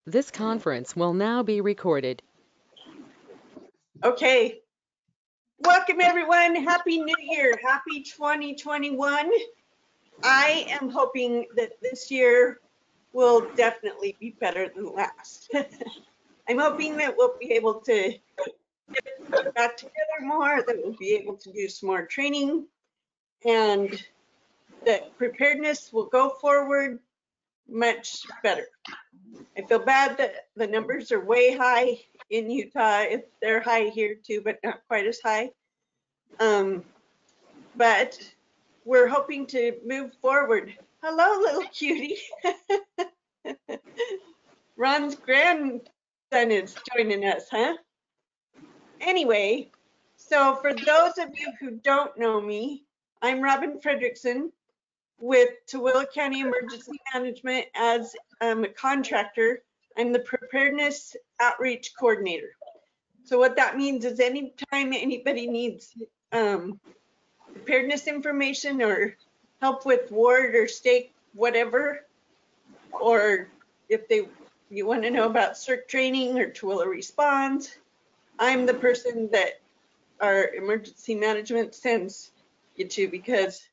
This conference will now be recorded. Okay, welcome everyone. Happy New Year. Happy 2021. I am hoping that this year will definitely be better than last. I'm hoping that we'll be able to get back together more, that we'll be able to do some more training, and that preparedness will go forward much better. I feel bad that the numbers are way high in Utah. They're high here too, but not quite as high. But we're hoping to move forward. Hello, little cutie. Ron's grandson is joining us, huh? Anyway, so for those of you who don't know me, I'm Robin Fredrickson with Tooele County Emergency Management as a contractor. I'm the Preparedness Outreach Coordinator. So what that means is anytime anybody needs preparedness information or help with ward or state whatever, or if you want to know about CERC training or Tooele Response, I'm the person that our emergency management sends you to, because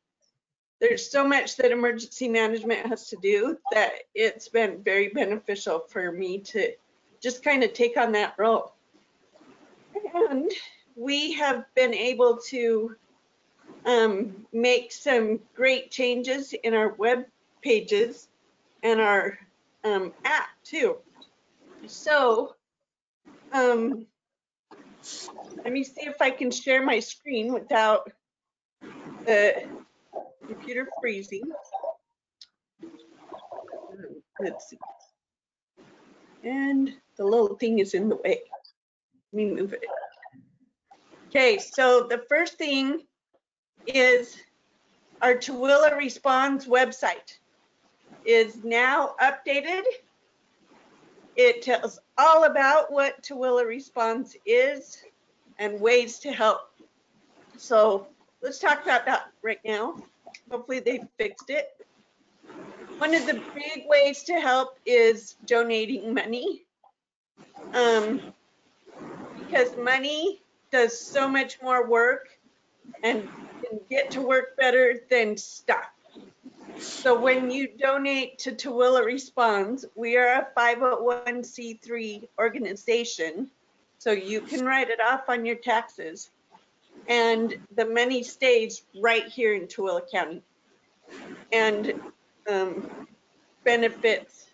there's so much that emergency management has to do that it's been very beneficial for me to just kind of take on that role. And we have been able to make some great changes in our web pages and our app too. So let me see if I can share my screen without the computer freezing. Let's see. And the little thing is in the way. Let me move it. Okay, so the first thing is our Tooele Response website is now updated. It tells all about what Tooele Response is and ways to help. So let's talk about that right now. Hopefully they fixed it. One of the big ways to help is donating money, because money does so much more work and can get to work better than stuff. So when you donate to Tooele Response, we are a 501c3 organization, so you can write it off on your taxes, and the money stays right here in Tooele County and benefits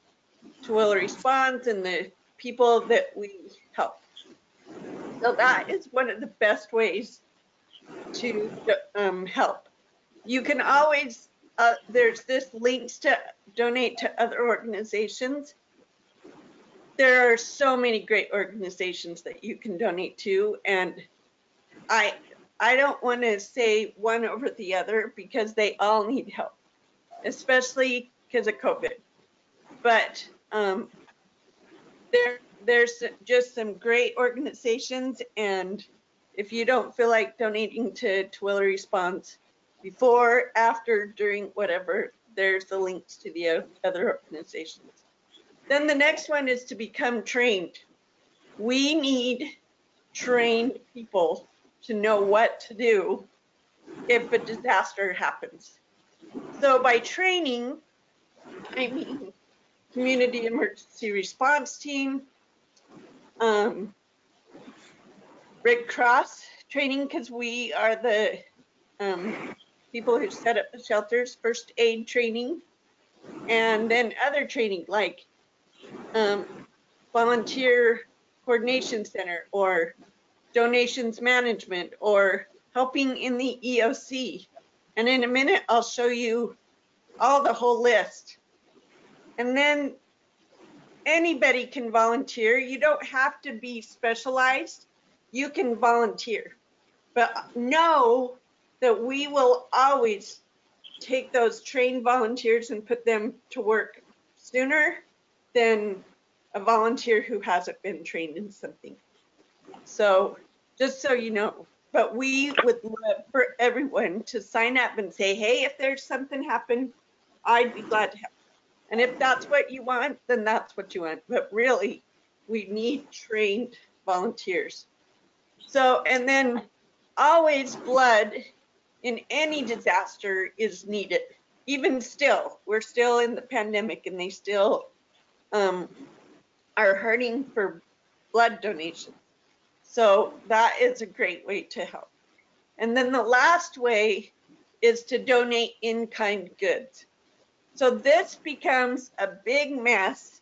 Tooele Response and the people that we help. So that is one of the best ways to help. You can always, there's this links to donate to other organizations. There are so many great organizations that you can donate to, and I don't want to say one over the other because they all need help, especially because of COVID. But there's just some great organizations, and if you don't feel like donating to Tooele Response before, after, during, whatever, there's the links to the other organizations. Then the next one is to become trained. We need trained people to know what to do if a disaster happens. So by training, I mean community emergency response team, Red Cross training, because we are the people who set up the shelters, first aid training, and then other training like volunteer coordination center or donations management or helping in the EOC. And in a minute, I'll show you all the whole list. And then anybody can volunteer. You don't have to be specialized. You can volunteer. But know that we will always take those trained volunteers and put them to work sooner than a volunteer who hasn't been trained in something. So just so you know, but we would love for everyone to sign up and say, hey, if there's something happen, I'd be glad to help. And if that's what you want, then that's what you want. But really, we need trained volunteers. So, and then always blood in any disaster is needed. Even still, we're still in the pandemic and they still are hurting for blood donations. So that is a great way to help. And then the last way is to donate in-kind goods. So this becomes a big mess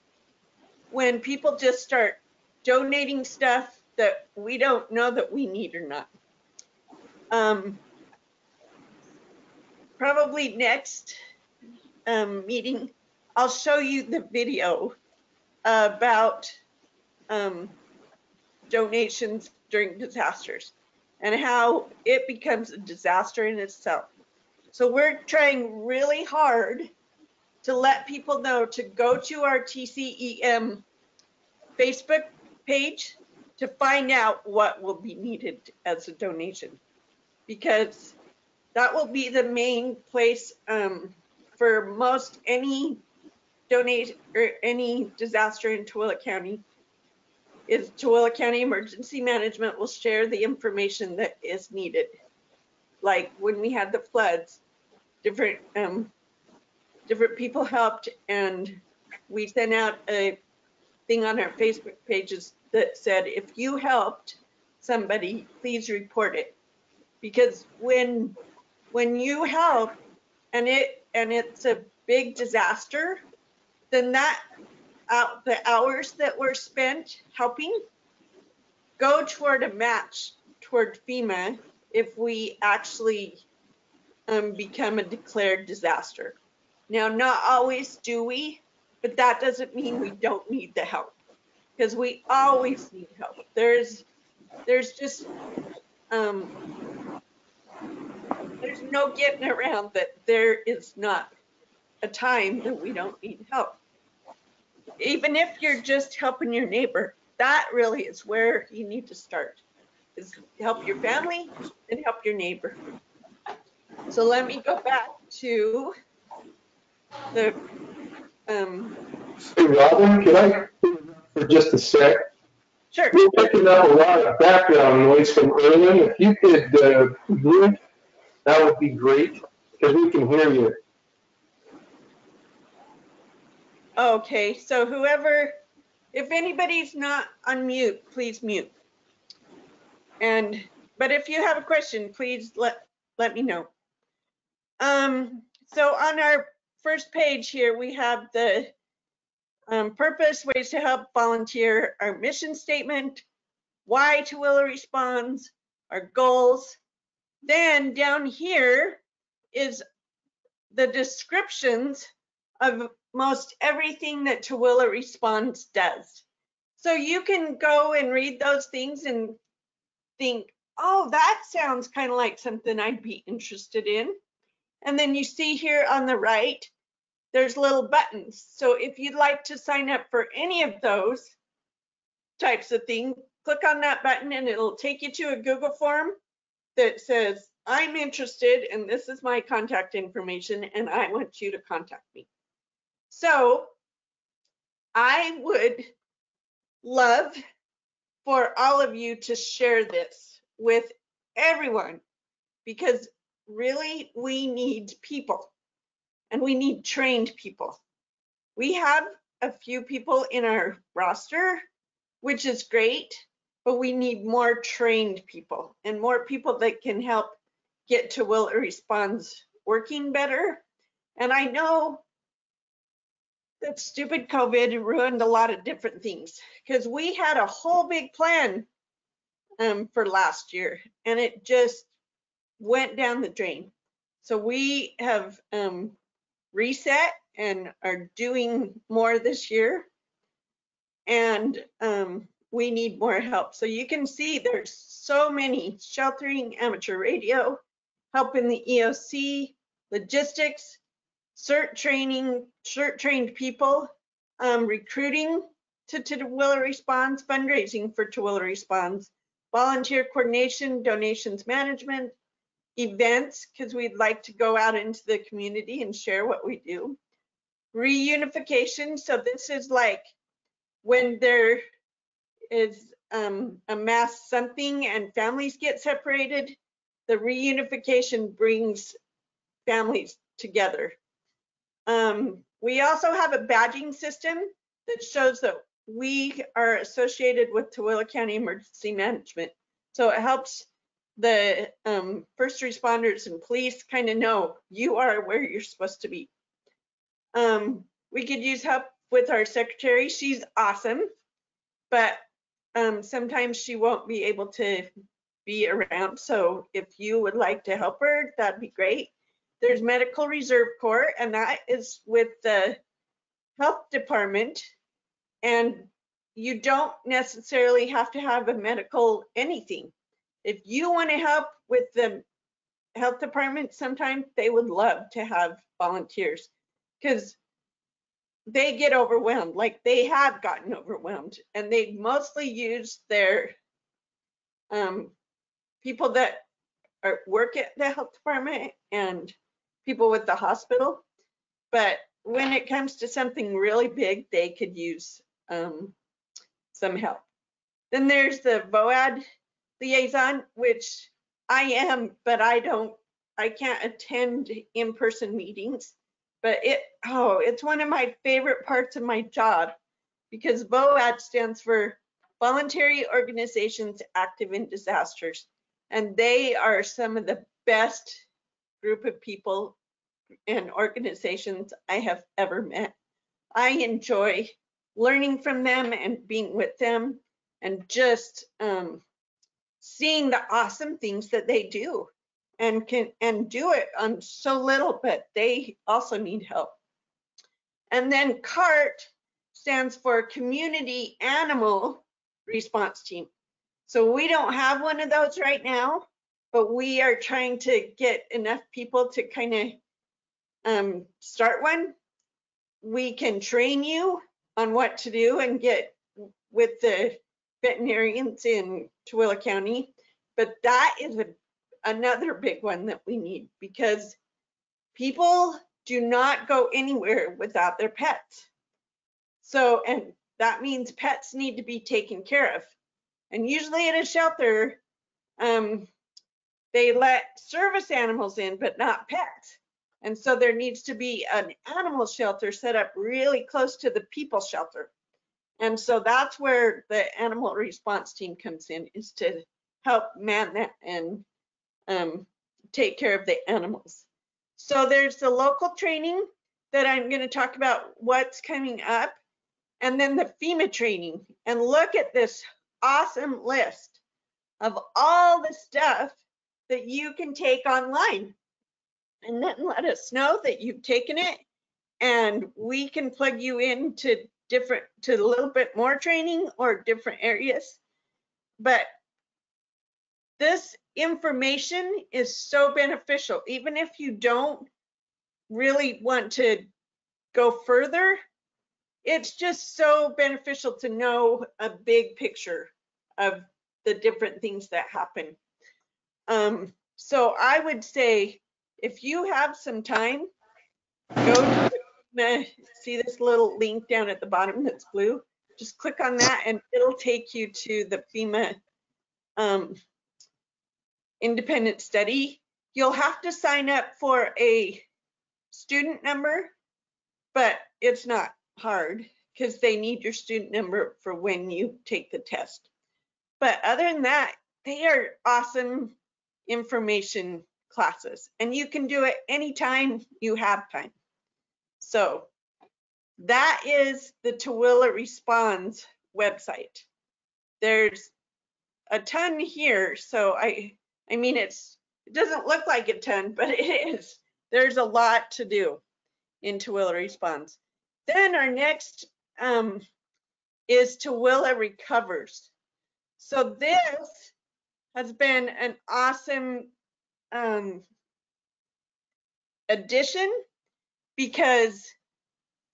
when people just start donating stuff that we don't know that we need or not. Probably next meeting, I'll show you the video about donations during disasters and how it becomes a disaster in itself. So we're trying really hard to let people know to go to our TCEM Facebook page to find out what will be needed as a donation, because that will be the main place for most any donate or any disaster in Tooele County. Is Tooele County Emergency Management will share the information that is needed. Like when we had the floods, different people helped, and we sent out a thing on our Facebook pages that said, if you helped somebody, please report it. Because when you help and it's a big disaster, then that the hours that were spent helping go toward a match toward FEMA if we actually become a declared disaster. Now, not always do we, but that doesn't mean we don't need the help, because we always need help. There's just there's no getting around that there is not a time that we don't need help. Even if you're just helping your neighbor, that really is where you need to start, is help your family and help your neighbor. So let me go back to the Hey, Robin, can I for just a sec? sure. We're picking up a lot of background noise from Erwin. If you could mute, that would be great, because we can hear you. Okay, so whoever, if anybody's not on mute, please mute. But if you have a question, please let me know. So on our first page here, we have the purpose, ways to help, volunteer, our mission statement, why Tooele responds, our goals. Then down here is the descriptions of most everything that Tooele Responds does. So you can go and read those things and think, oh, that sounds kind of like something I'd be interested in. And then you see here on the right, there's little buttons. So if you'd like to sign up for any of those types of things, click on that button and it'll take you to a Google form that says, I'm interested and this is my contact information and I want you to contact me. So I would love for all of you to share this with everyone, because really we need people and we need trained people. We have a few people in our roster, which is great, but we need more trained people and more people that can help get Tooele Responds working better. And I know that stupid COVID ruined a lot of different things, because we had a whole big plan for last year and it just went down the drain. So we have reset and are doing more this year, and we need more help. So you can see there's so many: sheltering, amateur radio, help in the EOC, logistics, CERT training, CERT trained people, recruiting to Tooele Responds, fundraising for Tooele Responds, volunteer coordination, donations management, events, because we'd like to go out into the community and share what we do, reunification. So this is like when there is a mass something and families get separated, the reunification brings families together. We also have a badging system that shows that we are associated with Tooele County Emergency Management. So it helps the first responders and police kind of know you are where you're supposed to be. We could use help with our secretary. She's awesome, but sometimes she won't be able to be around. So if you would like to help her, that'd be great. There's Medical Reserve Corps, and that is with the health department. And you don't necessarily have to have a medical anything. If you want to help with the health department, sometimes they would love to have volunteers because they get overwhelmed, like they have gotten overwhelmed, and they mostly use their people that work at the health department and people with the hospital. But when it comes to something really big, they could use some help. Then there's the VOAD liaison, which I am, but I can't attend in-person meetings. But it's one of my favorite parts of my job because VOAD stands for Voluntary Organizations Active in Disasters. And they are some of the best group of people and organizations I have ever met. I enjoy learning from them and being with them and just seeing the awesome things that they do and do it on so little, but they also need help. And then CART stands for Community Animal Response Team. So we don't have one of those right now, but we are trying to get enough people to kind of start one. We can train you on what to do and get with the veterinarians in Tooele County, but that is another big one that we need because people do not go anywhere without their pets. So, and that means pets need to be taken care of. And usually at a shelter, they let service animals in, but not pets. And so there needs to be an animal shelter set up really close to the people shelter. And so that's where the animal response team comes in, is to help man that and take care of the animals. So there's the local training that I'm going to talk about what's coming up, and then the FEMA training. And look at this awesome list of all the stuff that you can take online. And then let us know that you've taken it, and we can plug you into to a little bit more training or different areas. But this information is so beneficial. Even if you don't really want to go further, it's just so beneficial to know a big picture of the different things that happen. So I would say, if you have some time, go to see this little link down at the bottom that's blue. Just click on that and it'll take you to the FEMA independent study. You'll have to sign up for a student number, but it's not hard because they need your student number for when you take the test. But other than that, they are awesome information classes, and you can do it anytime you have time. So that is the Tooele Responds website. There's a ton here, so I mean it doesn't look like a ton, but it is. There's a lot to do in Tooele Responds. Then our next is Tooele Recovers. So this has been an awesome addition, because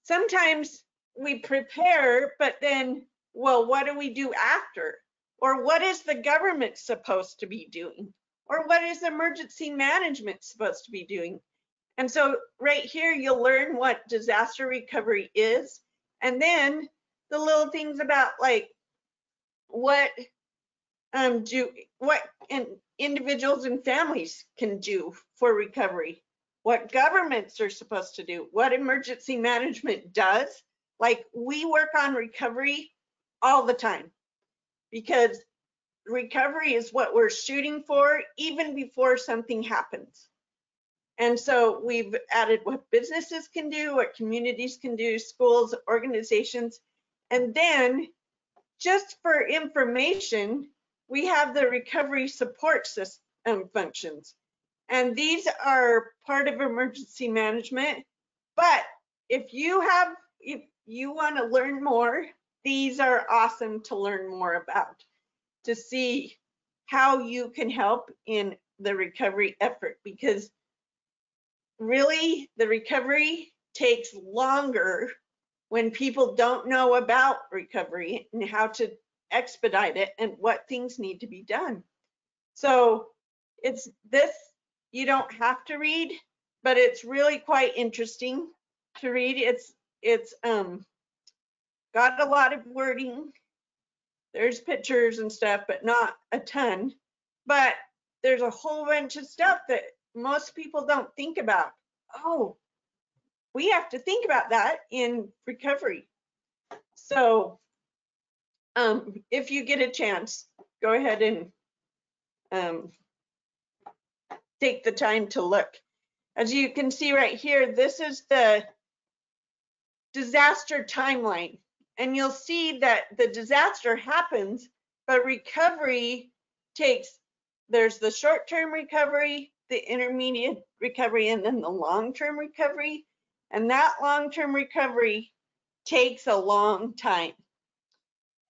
sometimes we prepare, but then, well, what do we do after? Or what is the government supposed to be doing? Or what is emergency management supposed to be doing? And so right here, you'll learn what disaster recovery is. And then the little things about like what individuals and families can do for recovery, what governments are supposed to do, what emergency management does. Like we work on recovery all the time because recovery is what we're shooting for even before something happens. And so we've added what businesses can do, what communities can do, schools, organizations, and then just for information, we have the recovery support system functions. And these are part of emergency management. But if you want to learn more, these are awesome to learn more about, to see how you can help in the recovery effort, because really the recovery takes longer when people don't know about recovery and how to expedite it and what things need to be done. So it's this, you don't have to read, but it's really quite interesting to read. It's got a lot of wording. There's pictures and stuff, but not a ton. But there's a whole bunch of stuff that most people don't think about. Oh, we have to think about that in recovery. So if you get a chance, go ahead and take the time to look. As you can see right here, this is the disaster timeline. And you'll see that the disaster happens, but recovery there's the short-term recovery, the intermediate recovery, and then the long-term recovery. And that long-term recovery takes a long time.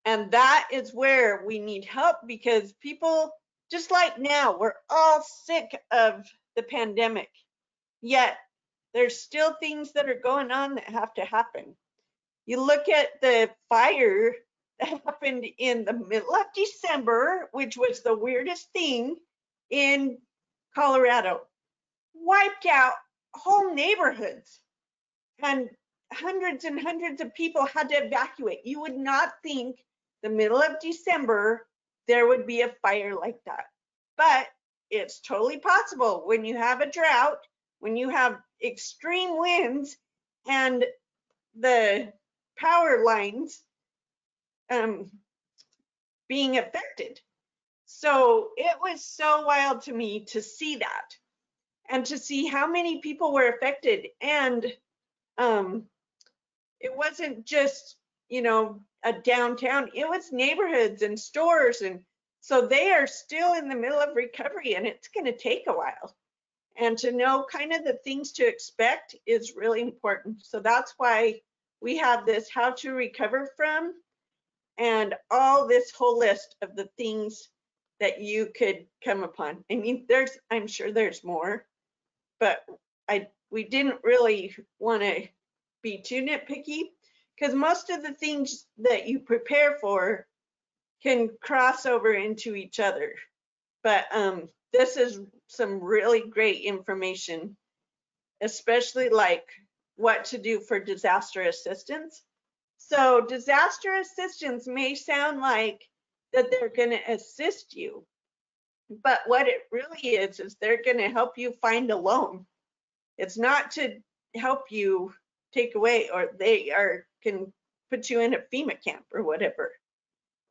And that is where we need help, because people, just like now, we're all sick of the pandemic. Yet there's still things that are going on that have to happen. You look at the fire that happened in the middle of December, which was the weirdest thing in Colorado, wiped out whole neighborhoods, and hundreds and hundreds of people had to evacuate. You would not think the middle of December there would be a fire like that, but it's totally possible when you have a drought, when you have extreme winds and the power lines being affected. So it was so wild to me to see that and to see how many people were affected. And it wasn't just, a downtown, it was neighborhoods and stores. And so they are still in the middle of recovery, and it's going to take a while. And to know kind of the things to expect is really important. So that's why we have this how to recover from, and all this whole list of the things that you could come upon. I mean, I'm sure there's more, but we didn't really want to be too nitpicky, because most of the things that you prepare for can cross over into each other. But this is some really great information, especially like what to do for disaster assistance. So disaster assistance may sound like that they're going to assist you, but what it really is they're going to help you find a loan. It's not to help you take away, or they can put you in a FEMA camp or whatever.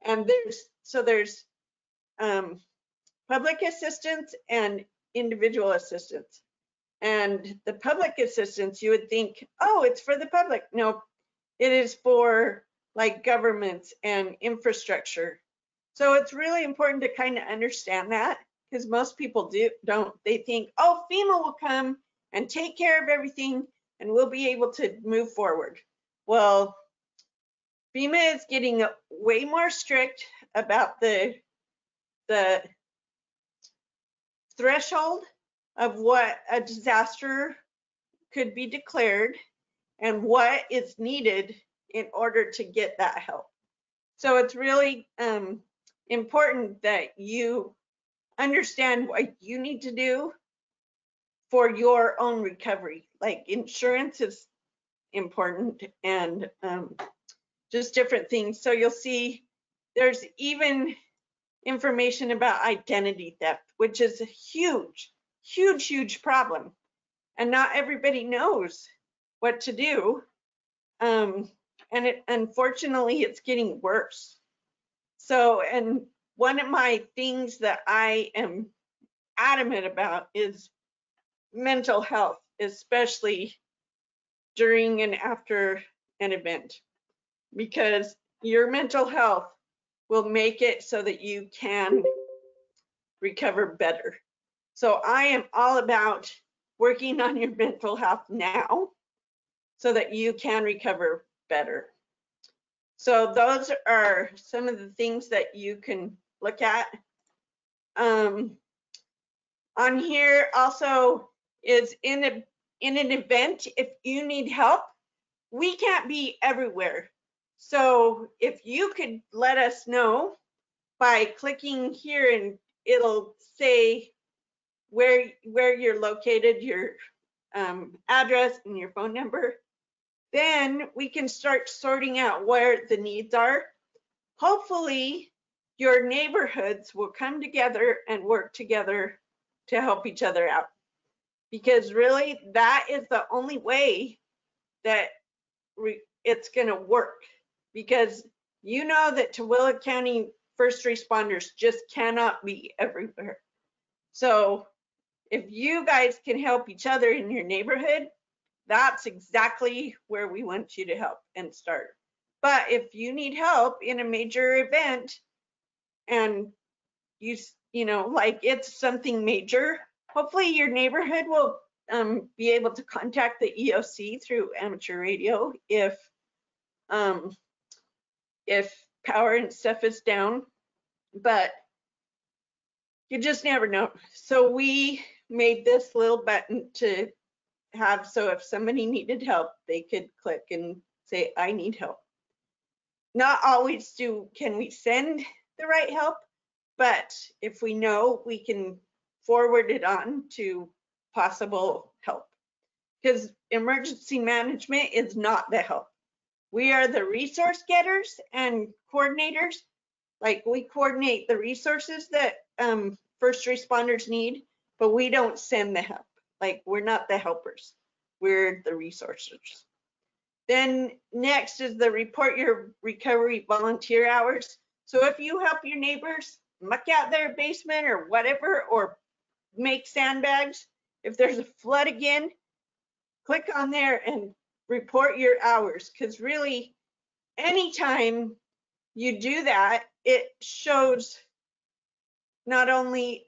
And there's public assistance and individual assistance. And the public assistance, you would think, oh, it's for the public. No, it is for like governments and infrastructure. So it's really important to kind of understand that, because most people don't. They think, oh, FEMA will come and take care of everything and we'll be able to move forward. Well, FEMA is getting way more strict about the threshold of what a disaster could be declared and what is needed in order to get that help. So it's really important that you understand what you need to do for your own recovery. Like insurance is important, and just different things. So you'll see there's even information about identity theft, which is a huge, huge, huge problem. And not everybody knows what to do. And unfortunately, it's getting worse. So, and one of my things that I am adamant about is mental health, especially during and after an event, because your mental health will make it so that you can recover better. So I am all about working on your mental health now so that you can recover better. So those are some of the things that you can look at. On here also is in an event, if you need help, we can't be everywhere. So if you could let us know by clicking here, and it'll say where you're located, your address and your phone number, then we can start sorting out where the needs are. Hopefully, your neighborhoods will come together and work together to help each other out. Because really, that is the only way that it's going to work. Because you know that Tooele County first responders just cannot be everywhere. So if you guys can help each other in your neighborhood, that's exactly where we want you to help and start. But if you need help in a major event and you know, like it's something major, hopefully your neighborhood will be able to contact the EOC through amateur radio if power and stuff is down. But you just never know. So we made this little button to have, so if somebody needed help, they could click and say, I need help. Not always can we send the right help, but if we know, we can forward it on to possible help. Because emergency management is not the help. We are the resource getters and coordinators. Like we coordinate the resources that first responders need, but we don't send the help. Like we're not the helpers, we're the resources. Then next is the report your recovery volunteer hours. So if you help your neighbors muck out their basement or whatever, or make sandbags, if there's a flood again, click on there and report your hours. Because really, anytime you do that, it shows not only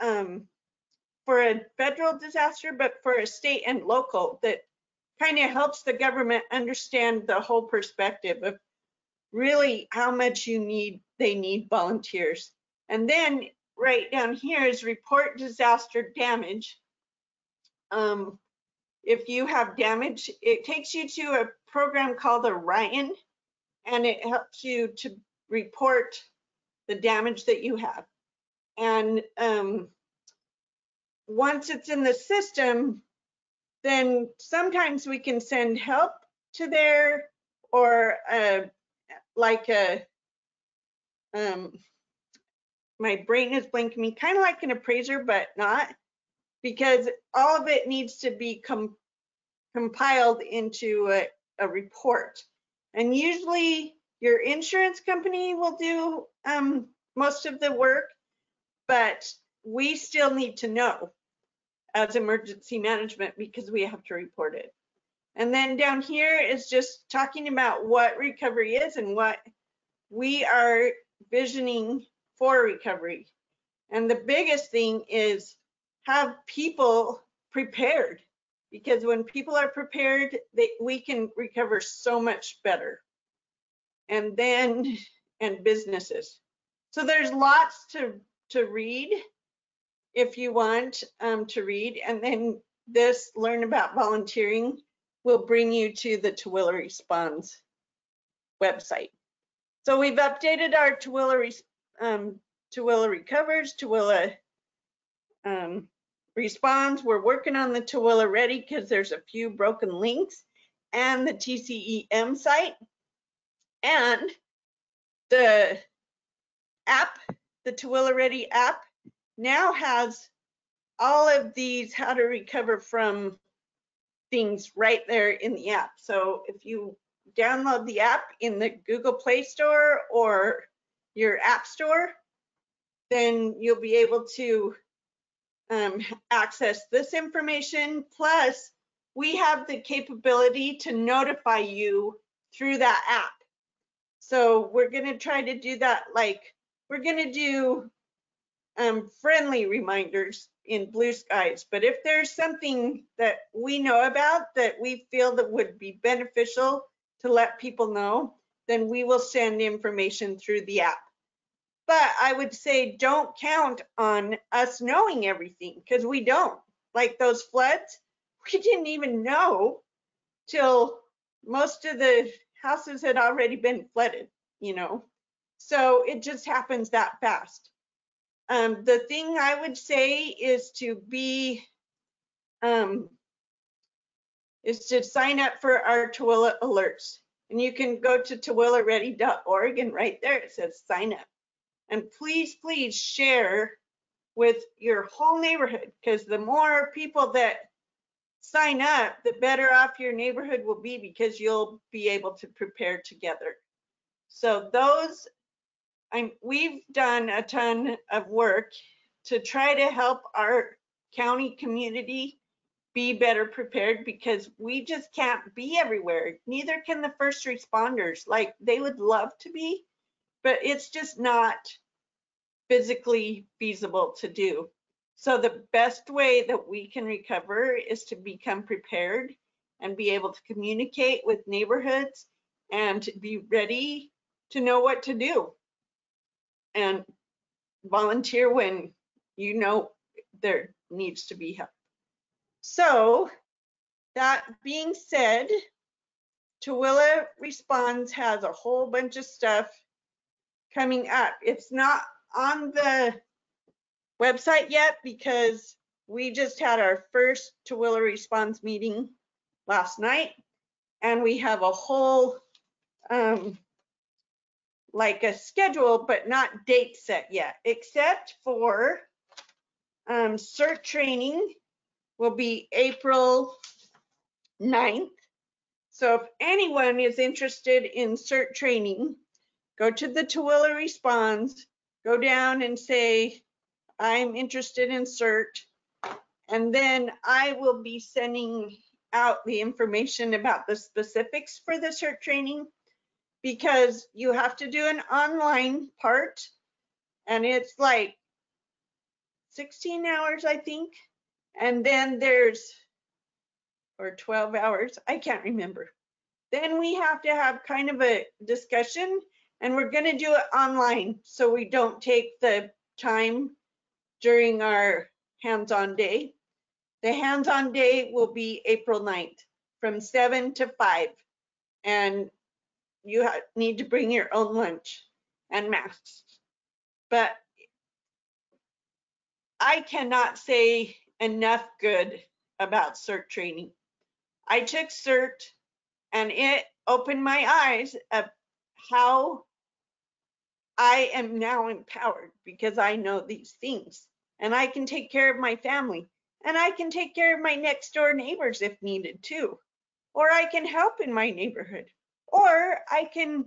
for a federal disaster, but for a state and local, that kind of helps the government understand the whole perspective of really how much they need volunteers. And then right down here is report disaster damage. If you have damage, it takes you to a program called Orion, and it helps you to report the damage that you have. And once it's in the system, then sometimes we can send help to there, or my brain is blanking me, kind of like an appraiser, but not, because all of it needs to be compiled into a report. And usually your insurance company will do most of the work, but we still need to know as emergency management because we have to report it. And then down here is just talking about what recovery is and what we are visioning for recovery. And the biggest thing is have people prepared, because when people are prepared, we can recover so much better. And then, and businesses. So there's lots to read if you want to read. And then this Learn About Volunteering will bring you to the Tooele Responds website. So we've updated our Tooele Recovers, Tooele responds. We're working on the Tooele Ready because there's a few broken links, and the TCEM site, and the app, the Tooele Ready app now has all of these how to recover from things right there in the app. So if you download the app in the Google Play Store or your App Store, then you'll be able to access this information. Plus, we have the capability to notify you through that app. So we're going to try to do that. Like, we're going to do friendly reminders in blue skies. But if there's something that we know about that we feel that would be beneficial to let people know, then we will send information through the app. But I would say don't count on us knowing everything, because we don't. Like those floods, we didn't even know till most of the houses had already been flooded, you know. So it just happens that fast. The thing I would say is to sign up for our Tooele alerts. And you can go to tooeleready.org, and right there it says sign up. And please, please share with your whole neighborhood, because the more people that sign up, the better off your neighborhood will be, because you'll be able to prepare together. So we've done a ton of work to try to help our county community be better prepared, because we just can't be everywhere. Neither can the first responders. Like, they would love to be, but it's just not physically feasible to do. So the best way that we can recover is to become prepared and be able to communicate with neighborhoods and to be ready to know what to do, and volunteer when you know there needs to be help. So that being said, Tooele Responds has a whole bunch of stuff coming up. It's not on the website yet because we just had our first Tooele Responds meeting last night, and we have a whole like a schedule, but not date set yet, except for CERT training will be April 9th. So if anyone is interested in CERT training, go to the Tooele Responds, go down and say, I'm interested in CERT, and then I will be sending out the information about the specifics for the CERT training, because you have to do an online part, and it's like 16 hours, I think, and then or 12 hours, I can't remember. Then we have to have kind of a discussion, and we're going to do it online so we don't take the time during our hands-on day. The hands-on day will be April 9th from 7 to 5, and you need to bring your own lunch and masks. But I cannot say enough good about CERT training. I took CERT, and it opened my eyes of how I am now empowered, because I know these things, and I can take care of my family, and I can take care of my next door neighbors if needed too, or I can help in my neighborhood, or I can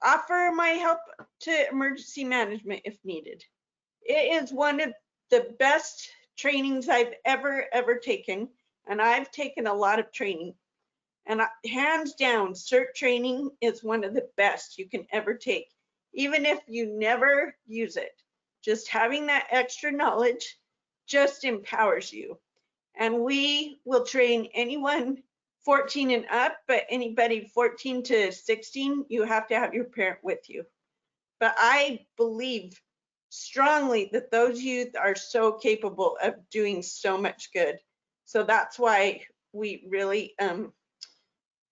offer my help to emergency management if needed. It is one of the best trainings I've ever taken, and I've taken a lot of training. And hands down, CERT training is one of the best you can ever take, even if you never use it. Just having that extra knowledge just empowers you. And we will train anyone 14 and up, but anybody 14 to 16, you have to have your parent with you. But I believe strongly that those youth are so capable of doing so much good. So that's why we really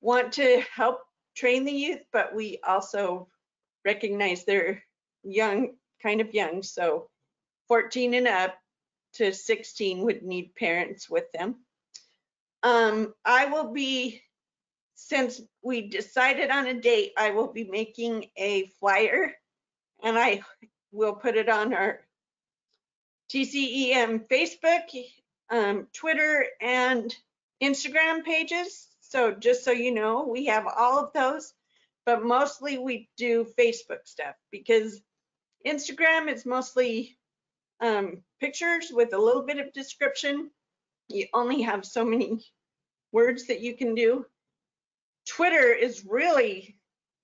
want to help train the youth, but we also recognize they're young, kind of young. So 14 and up, to 16 would need parents with them. I will be, since we decided on a date, I will be making a flyer, and I will put it on our TCEM Facebook, Twitter, and Instagram pages. So just so you know, we have all of those, but mostly we do Facebook stuff because Instagram is mostly pictures with a little bit of description. You only have so many words that you can do. Twitter is really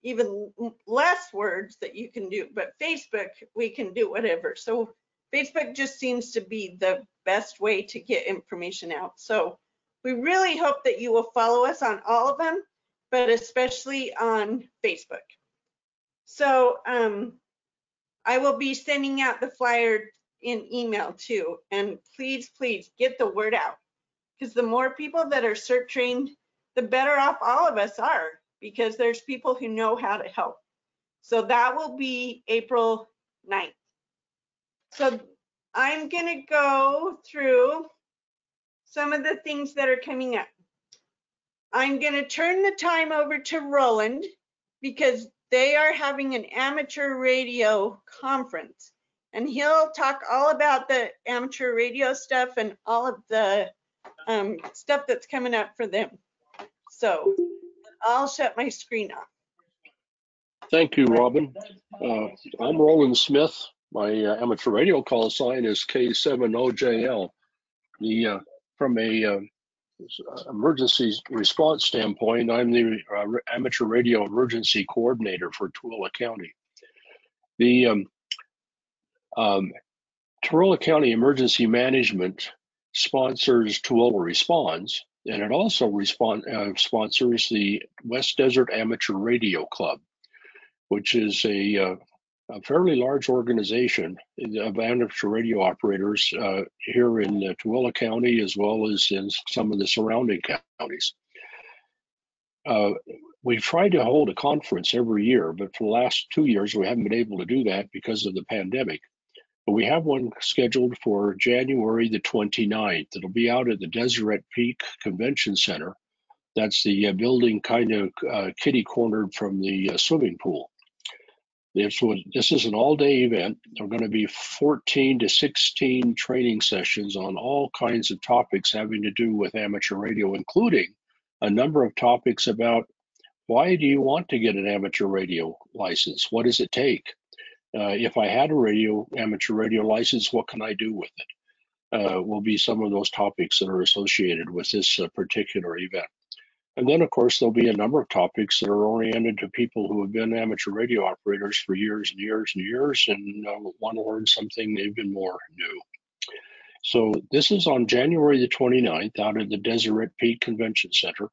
even less words that you can do, but Facebook, we can do whatever. So Facebook just seems to be the best way to get information out. So we really hope that you will follow us on all of them, but especially on Facebook. So I will be sending out the flyer in email too. And please, please get the word out, because the more people that are CERT trained, the better off all of us are, because there's people who know how to help. So that will be April 9th. So I'm gonna go through some of the things that are coming up. I'm gonna turn the time over to Roland because they are having an amateur radio conference, and he'll talk all about the amateur radio stuff and all of the stuff that's coming up for them. So I'll shut my screen off. Thank you, Robin. I'm Roland Smith. My amateur radio call sign is K70JL. From a emergency response standpoint, I'm the amateur radio emergency coordinator for Tooele County. The Tooele County Emergency Management sponsors Tooele Responds, and it also sponsors the West Desert Amateur Radio Club, which is a fairly large organization of amateur radio operators here in Tooele County, as well as in some of the surrounding counties. We try to hold a conference every year, but for the last 2 years, we haven't been able to do that because of the pandemic. But we have one scheduled for January the 29th. It'll be out at the Deseret Peak Convention Center. That's the building kind of kitty-cornered from the swimming pool. This is an all-day event. There are going to be 14 to 16 training sessions on all kinds of topics having to do with amateur radio, including a number of topics about why do you want to get an amateur radio license? What does it take? If I had a amateur radio license, what can I do with it? Will be some of those topics that are associated with this particular event. And then, of course, there'll be a number of topics that are oriented to people who have been amateur radio operators for years and years and years and want to learn something even more new. So this is on January the 29th out at the Deseret Peak Convention Center.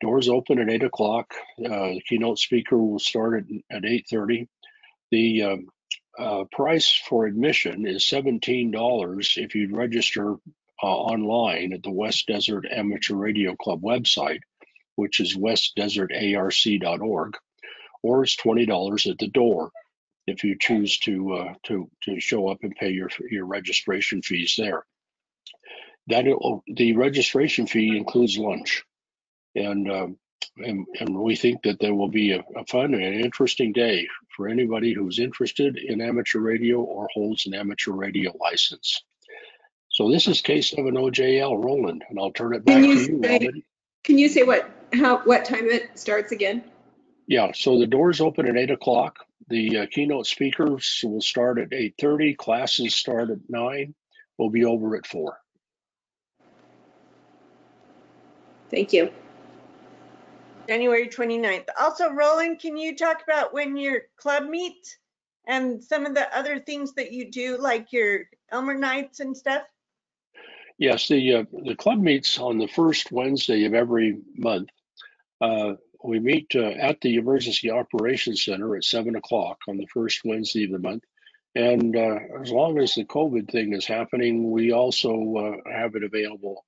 Doors open at 8 o'clock. The keynote speaker will start at 8:30. The price for admission is $17 if you register online at the West Desert Amateur Radio Club website, which is westdesertarc.org, or it's $20 at the door if you choose to show up and pay your registration fees there. The registration fee includes lunch, and we think that there will be a fun and interesting day for anybody who's interested in amateur radio or holds an amateur radio license. So this is K70JL Roland, and I'll turn it back to you, Robin. Can you say what time it starts again? Yeah, so the doors open at 8 o'clock. The keynote speakers will start at 8:30. Classes start at 9. We'll be over at 4. Thank you. January 29th. Also, Roland, can you talk about when your club meets and some of the other things that you do, like your Elmer nights and stuff? Yes, the club meets on the first Wednesday of every month. We meet at the Emergency Operations Center at 7 o'clock on the first Wednesday of the month. And as long as the COVID thing is happening, we also have it available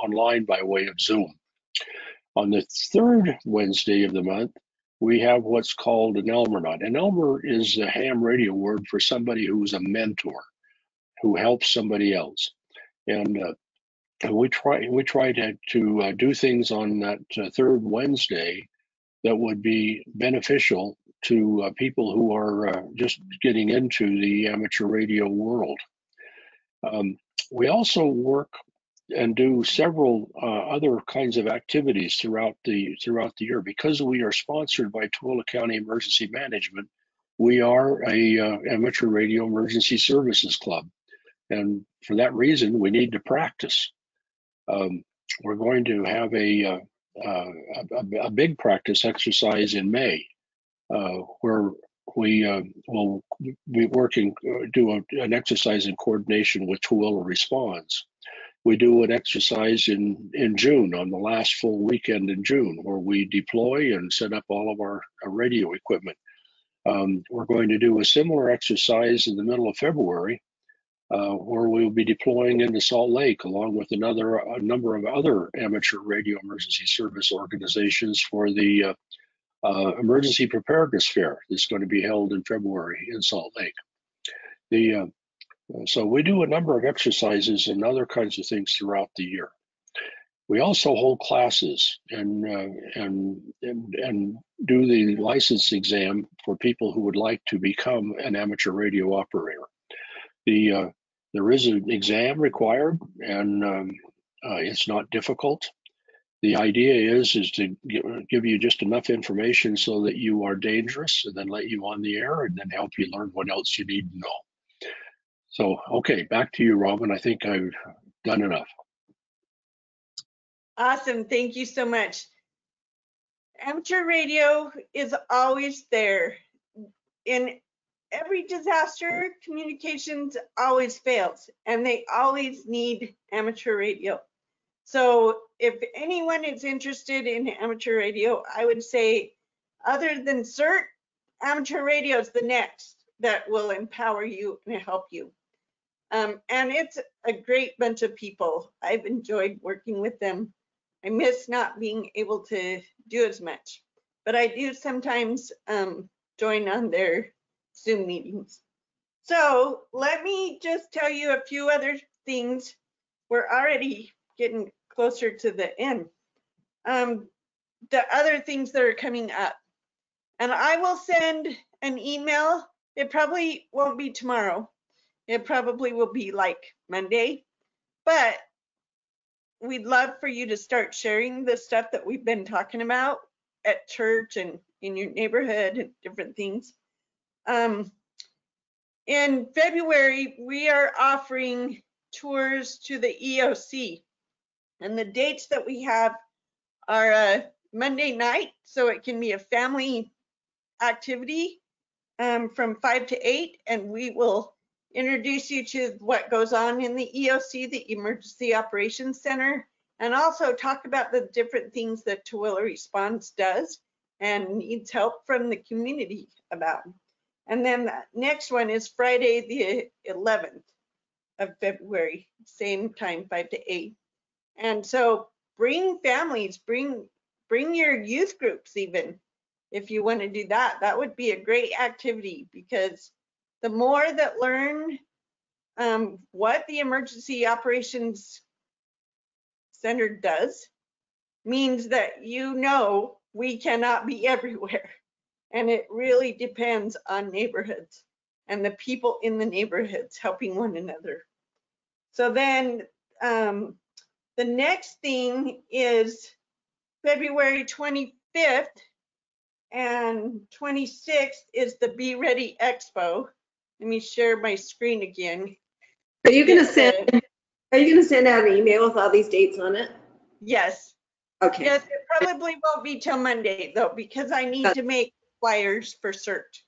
online by way of Zoom. On the third Wednesday of the month, we have what's called an Elmer night. An Elmer is a ham radio word for somebody who's a mentor, who helps somebody else. And we try to do things on that third Wednesday that would be beneficial to people who are just getting into the amateur radio world. We also work and do several other kinds of activities throughout the year. Because we are sponsored by Tooele County Emergency Management, we are a amateur radio emergency services club, and for that reason we need to practice. We're going to have a big practice exercise in May, where we will be working, an exercise in coordination with Tooele Response. We do an exercise in June, on the last full weekend in June, where we deploy and set up all of our radio equipment. We're going to do a similar exercise in the middle of February, where we'll be deploying into Salt Lake along with a number of other amateur radio emergency service organizations for the Emergency Preparedness Fair that's going to be held in February in Salt Lake. So we do a number of exercises and other kinds of things throughout the year. We also hold classes and do the license exam for people who would like to become an amateur radio operator. There is an exam required, and it's not difficult. The idea is to give you just enough information so that you are dangerous, and then let you on the air, and then help you learn what else you need to know. So, okay, back to you, Robin. I think I've done enough. Awesome. Thank you so much. Amateur radio is always there. In every disaster, communications always fails, and they always need amateur radio. So if anyone is interested in amateur radio, I would say, other than CERT, amateur radio is the next that will empower you and help you. And it's a great bunch of people. I've enjoyed working with them. I miss not being able to do as much, but I do sometimes join on their Zoom meetings. So let me just tell you a few other things. We're already getting closer to the end. The other things that are coming up. And I will send an email. It probably won't be tomorrow. It probably will be like Monday, but we'd love for you to start sharing the stuff that we've been talking about at church and in your neighborhood and different things. In February, we are offering tours to the EOC, and the dates that we have are Monday night, so it can be a family activity from 5 to 8, and we will introduce you to what goes on in the EOC, the Emergency Operations Center, and also talk about the different things that Tooele Response does and needs help from the community about. And then the next one is Friday the 11th of February, same time, 5 to 8. And so bring families, bring your youth groups even, if you want to do that. That would be a great activity, because the more that learn what the Emergency Operations Center does means that we cannot be everywhere. And it really depends on neighborhoods and the people in the neighborhoods helping one another. So then the next thing is February 25th and 26th is the Be Ready Expo. Let me share my screen again. Are you going to send out an email with all these dates on it? Yes. Okay. Yes, it probably won't be till Monday though, because I need to make flyers for CERT.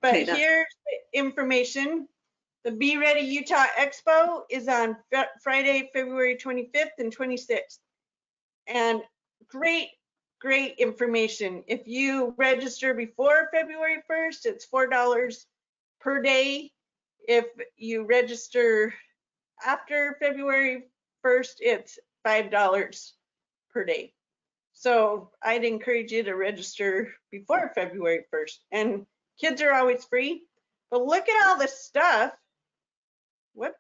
But Okay, here's the information. The Be Ready Utah Expo is on Friday, February 25th and 26th. And great information. If you register before February 1st, it's $4 per day. If you register after February 1st, it's $5 per day. So I'd encourage you to register before February 1st. And kids are always free. But look at all this stuff whoop,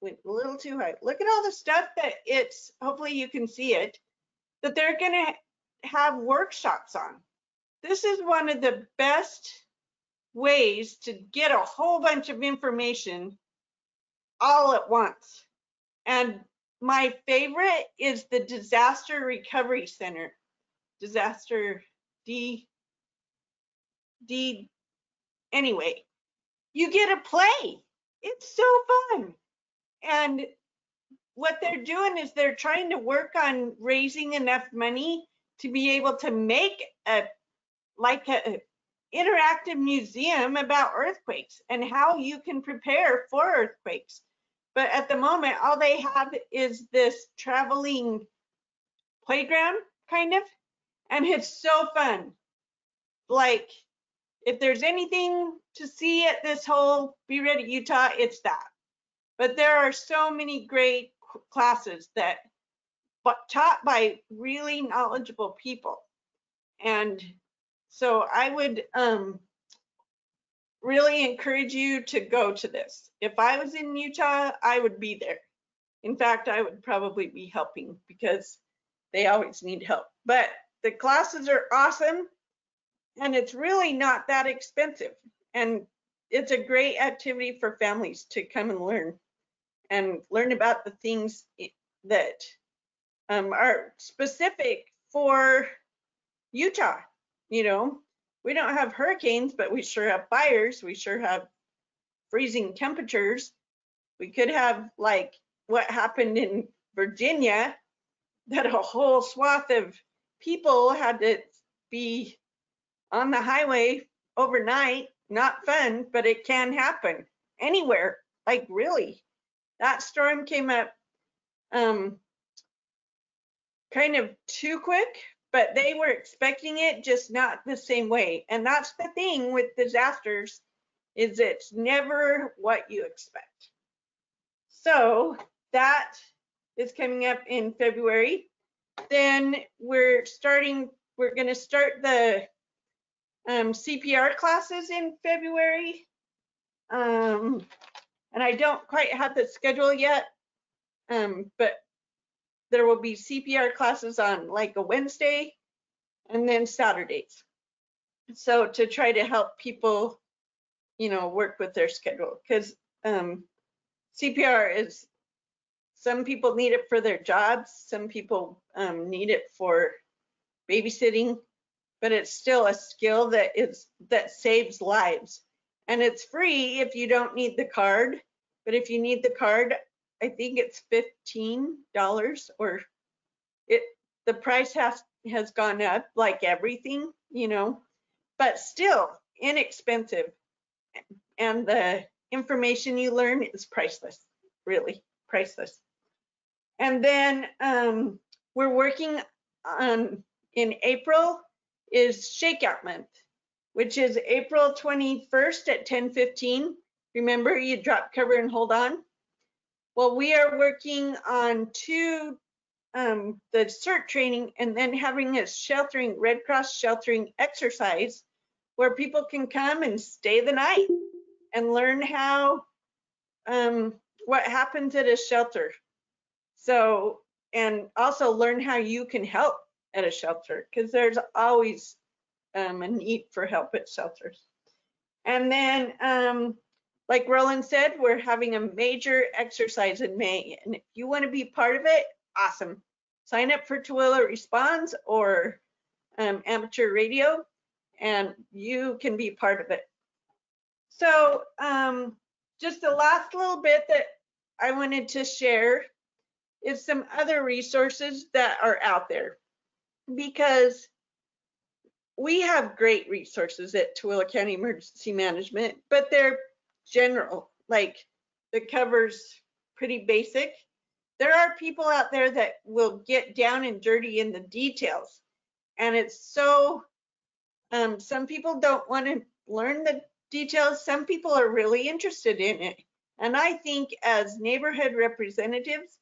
went a little too high. Look at all the stuff that hopefully you can see it, that they're going to have workshops on. This is one of the best ways to get a whole bunch of information all at once. And my favorite is the Disaster Recovery Center. Anyway, you get to play. It's so fun. And what they're doing is they're trying to work on raising enough money to be able to make a interactive museum about earthquakes and how you can prepare for earthquakes. But at the moment, all they have is this traveling playground, kind of, and it's so fun. Like, if there's anything to see at this whole Be Ready Utah, it's that. But there are so many great classes that taught by really knowledgeable people. And so I would really encourage you to go to this. If I was in Utah, I would be there. In fact, I would probably be helping because they always need help. But the classes are awesome and it's really not that expensive. And it's a great activity for families to come and learn about the things that are specific for Utah. You know, we don't have hurricanes, but we sure have fires. We sure have freezing temperatures. We could have like what happened in Virginia, that a whole swath of people had to be on the highway overnight. Not fun, but it can happen anywhere. Like really, that storm came up kind of too quick, but they were expecting it, just not the same way. And that's the thing with disasters, is it's never what you expect. So that is coming up in February. Then we're going to start the CPR classes in February. And I don't quite have the schedule yet, but there will be CPR classes on like a Wednesday and then Saturdays. So to try to help people, you know, work with their schedule, because CPR is, some people need it for their jobs, some people need it for babysitting, but it's still a skill that saves lives. And it's free if you don't need the card, but if you need the card, I think it's $15, or the price has gone up like everything, you know, but still inexpensive. And the information you learn is priceless, really priceless. And then we're working on, in April is Shakeout Month, which is April 21st at 10:15. Remember, you drop, cover, and hold on. Well, we are working on the CERT training and then having a Red Cross sheltering exercise where people can come and stay the night and learn how, what happens at a shelter. So, and also learn how you can help at a shelter, because there's always a need for help at shelters. And then, like Roland said, we're having a major exercise in May. And if you want to be part of it, awesome. Sign up for Tooele Responds or amateur radio, and you can be part of it. So just the last little bit that I wanted to share is some other resources that are out there, because we have great resources at Tooele County Emergency Management, but they're general, like the cover's pretty basic. There are people out there that will get down and dirty in the details, and it's so, some people don't want to learn the details. Some people are really interested in it. And I think as neighborhood representatives,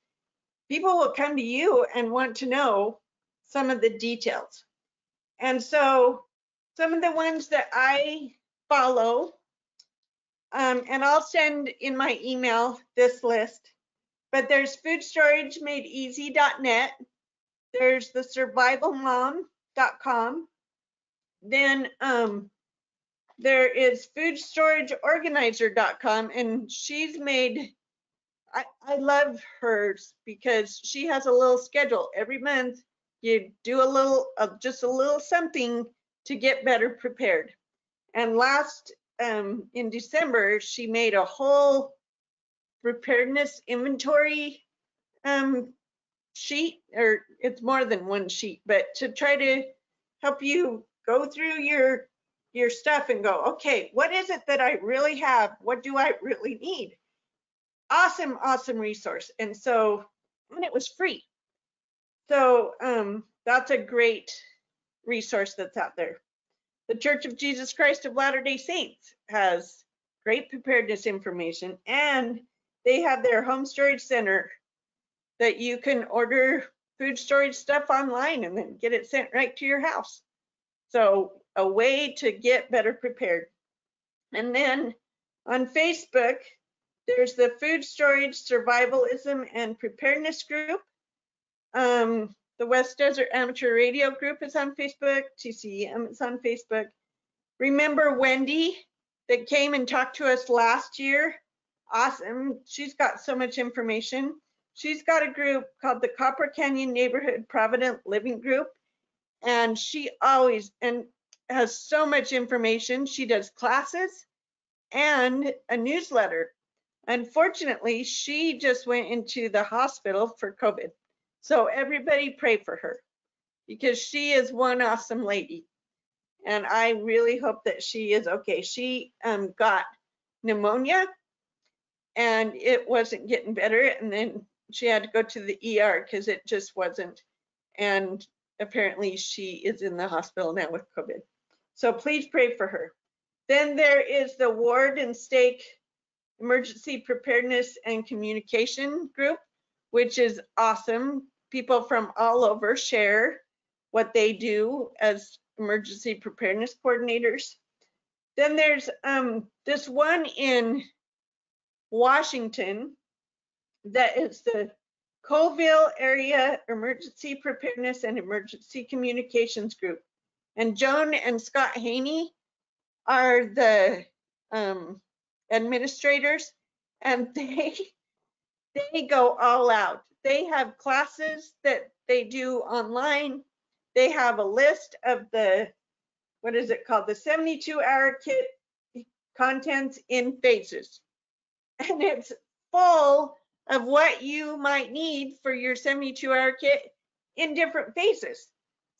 people will come to you and want to know some of the details. And so some of the ones that I follow And I'll send in my email this list. But there's foodstoragemadeeasy.net. There's the survivalmom.com. Then there is foodstorageorganizer.com, and she's made, I love hers because she has a little schedule. Every month you do a little, just a little something to get better prepared. And last, in December, she made a whole preparedness inventory sheet, or it's more than one sheet, but to try to help you go through your stuff and go, okay, what is it that I really have? What do I really need? Awesome, awesome resource. And so, and it was free. So that's a great resource that's out there. The Church of Jesus Christ of Latter-day Saints has great preparedness information, and they have their home storage center that you can order food storage stuff online and then get it sent right to your house. So a way to get better prepared. And then on Facebook, there's the Food Storage Survivalism and Preparedness Group. The West Desert Amateur Radio Group is on Facebook. TCEM is on Facebook. Remember Wendy that came and talked to us last year? Awesome. She's got so much information. She's got a group called the Copper Canyon Neighborhood Provident Living Group, and she always has so much information. She does classes and a newsletter. Unfortunately, she just went into the hospital for COVID. So everybody pray for her because she is one awesome lady. And I really hope that she is okay. She got pneumonia and it wasn't getting better. And then she had to go to the ER because it just wasn't. And apparently she is in the hospital now with COVID. So please pray for her. Then there is the Ward and Stake Emergency Preparedness and Communication Group, which is awesome. People from all over share what they do as emergency preparedness coordinators. Then there's this one in Washington that is the Colville Area Emergency Preparedness and Emergency Communications Group. And Joan and Scott Haney are the administrators, and they go all out. They have classes that they do online. They have a list of the, what is it called? The 72-hour kit contents in phases. And it's full of what you might need for your 72-hour kit in different phases.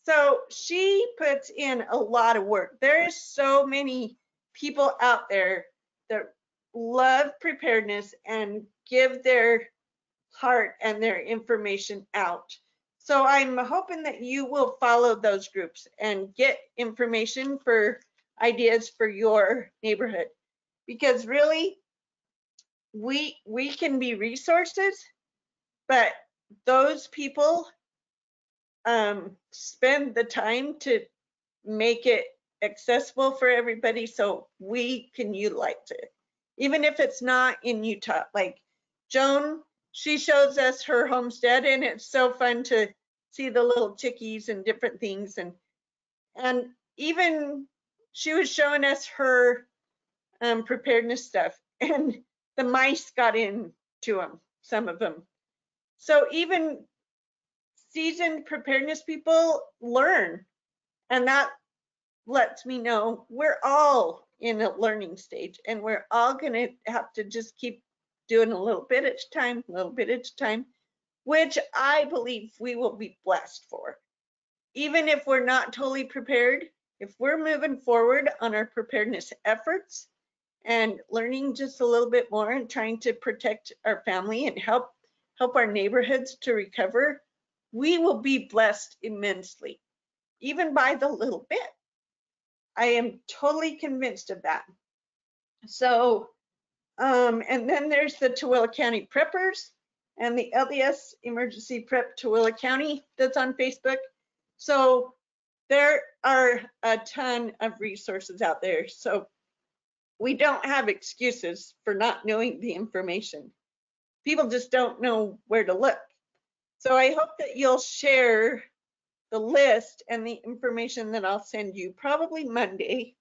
So she puts in a lot of work. There is so many people out there that love preparedness and give their heart and their information out. So I'm hoping that you will follow those groups and get information for ideas for your neighborhood, because really we can be resources, but those people spend the time to make it accessible for everybody so we can utilize it, even if it's not in Utah. Like Joan, she shows us her homestead, and it's so fun to see the little chickies and different things. And even she was showing us her preparedness stuff, and the mice got into them, some of them. So even seasoned preparedness people learn, and that lets me know we're all in a learning stage, and we're all going to have to just keep doing a little bit at a time, which I believe we will be blessed for. Even if we're not totally prepared, if we're moving forward on our preparedness efforts and learning just a little bit more and trying to protect our family and help our neighborhoods to recover, we will be blessed immensely, even by the little bit. I am totally convinced of that. So, and then there's the Tooele County Preppers and the LDS Emergency Prep Tooele County that's on Facebook. So there are a ton of resources out there. So we don't have excuses for not knowing the information. People just don't know where to look. So I hope that you'll share the list and the information that I'll send you probably Monday,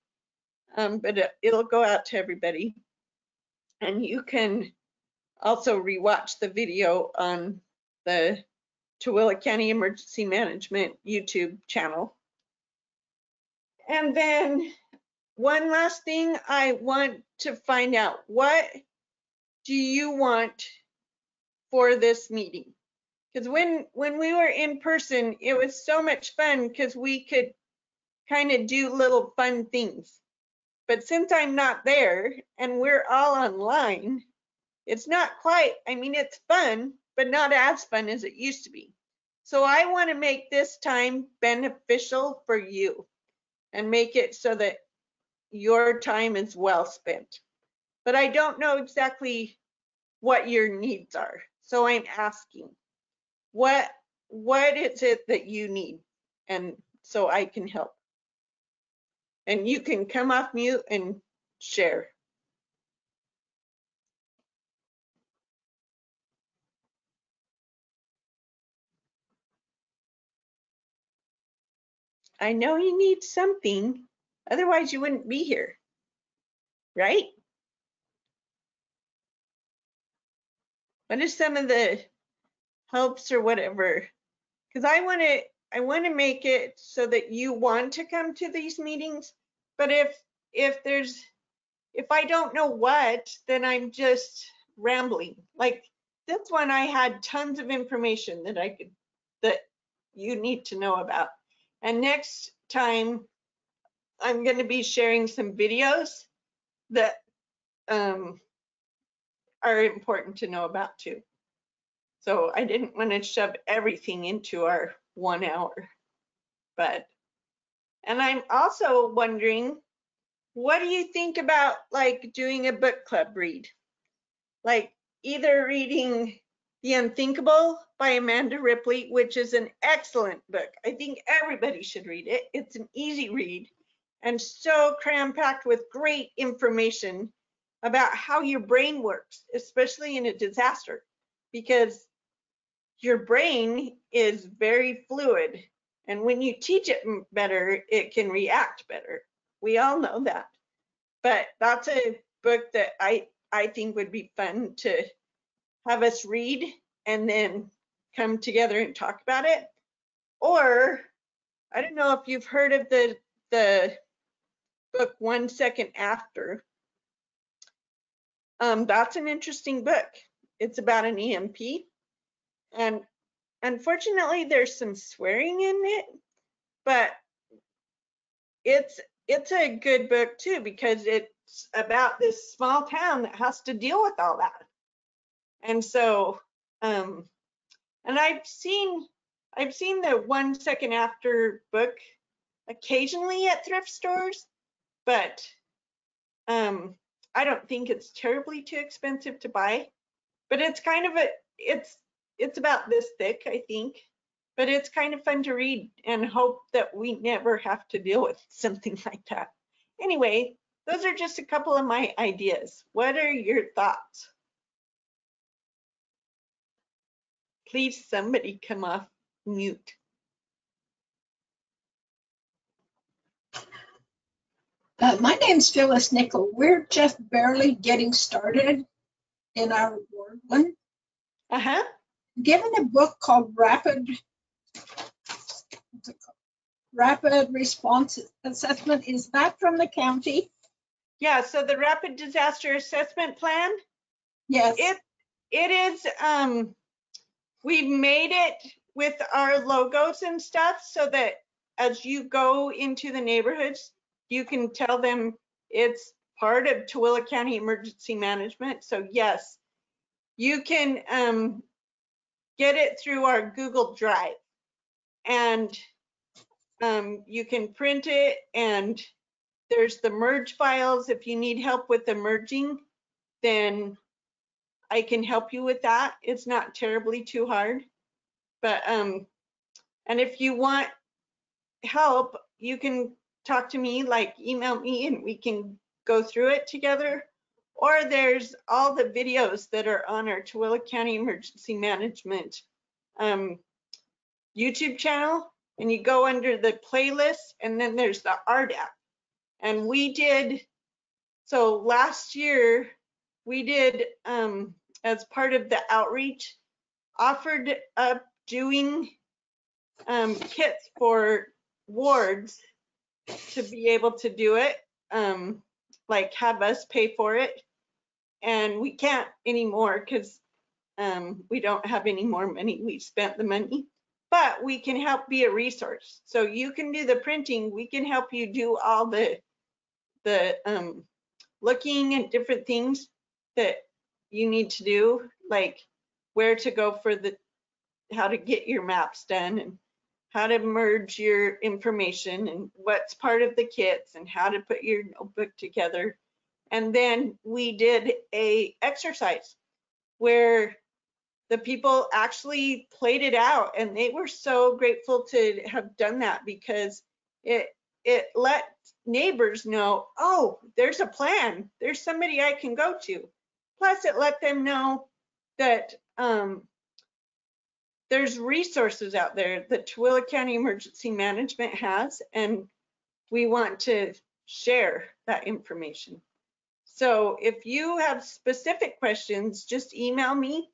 but it'll go out to everybody. And you can also rewatch the video on the Tooele County Emergency Management YouTube channel. And then one last thing, I want to find out, what do you want for this meeting? Because when we were in person, it was so much fun because we could kind of do little fun things. But since I'm not there and we're all online, it's not quite, I mean, it's fun, but not as fun as it used to be. So I want to make this time beneficial for you and make it so that your time is well spent. But I don't know exactly what your needs are. So I'm asking, what is it that you need? And so I can help. And you can come off mute and share. I know you need something, otherwise you wouldn't be here, right? What is some of the hopes or whatever? Because I want to make it so that you want to come to these meetings. But if I don't know what, then I'm just rambling. Like this one, I had tons of information that you need to know about. And next time, I'm going to be sharing some videos that are important to know about too. So I didn't want to shove everything into our 1 hour. And I'm also wondering, what do you think about like doing a book club read? Like either reading The Unthinkable by Amanda Ripley, which is an excellent book. I think everybody should read it. It's an easy read and so cram-packed with great information about how your brain works, especially in a disaster, because your brain is very fluid. And when you teach it better, it can react better. We all know that. But that's a book that I think would be fun to have us read and then come together and talk about it. Or I don't know if you've heard of the book 1 Second After. That's an interesting book. It's about an EMP, and unfortunately there's some swearing in it, but it's a good book too, because it's about this small town that has to deal with all that. And so and I've seen the 1 Second After book occasionally at thrift stores, but I don't think it's terribly too expensive to buy. But it's kind of it's about this thick, I think. But it's kind of fun to read and hope that we never have to deal with something like that. Anyway, those are just a couple of my ideas. What are your thoughts? Please, somebody come off mute. My name's Phyllis Nickel. We're just barely getting started in our Ward 1. Given a book called Rapid Response Assessment. Is that from the county? Yeah, so the Rapid Disaster Assessment Plan? Yes. It is, we've made it with our logos and stuff so that as you go into the neighborhoods, you can tell them it's part of Tooele County Emergency Management. So yes, you can get it through our Google Drive, and you can print it, and there's the merge files. If you need help with the merging, then I can help you with that. It's not terribly too hard. But and if you want help, you can talk to me, like email me, and we can go through it together, or there's all the videos that are on our Tooele County Emergency Management YouTube channel, and you go under the playlist, and then there's the art app. And we did, so last year we did, as part of the outreach, offered up doing kits for wards to be able to do it, like have us pay for it. And we can't anymore because we don't have any more money. We spent the money, but we can help be a resource. So you can do the printing. We can help you do all the looking at different things that you need to do, like where to go for how to get your maps done, and how to merge your information, and what's part of the kits, and how to put your notebook together. And then we did a exercise where the people actually played it out, and they were so grateful to have done that, because it let neighbors know, oh, there's a plan, there's somebody I can go to. Plus it let them know that there's resources out there that Tooele County Emergency Management has, and we want to share that information. So if you have specific questions, just email me.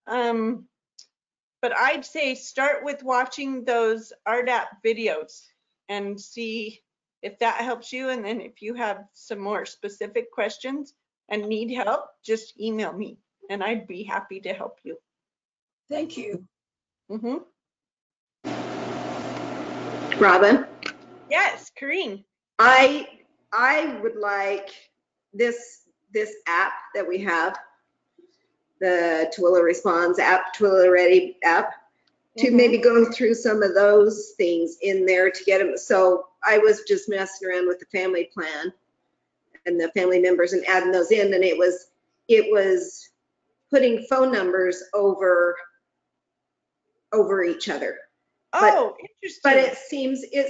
But I'd say start with watching those RDAP videos and see if that helps you. And then if you have some more specific questions and need help, just email me and I'd be happy to help you. Thank you. Mm-hmm. Robin? Yes, Corrine. I would like this app that we have, the Tooele Responds app, Tooele Ready app, to maybe go through some of those things in there to get them. So I was just messing around with the family plan and the family members and adding those in, and it was putting phone numbers over each other. Oh, interesting. But it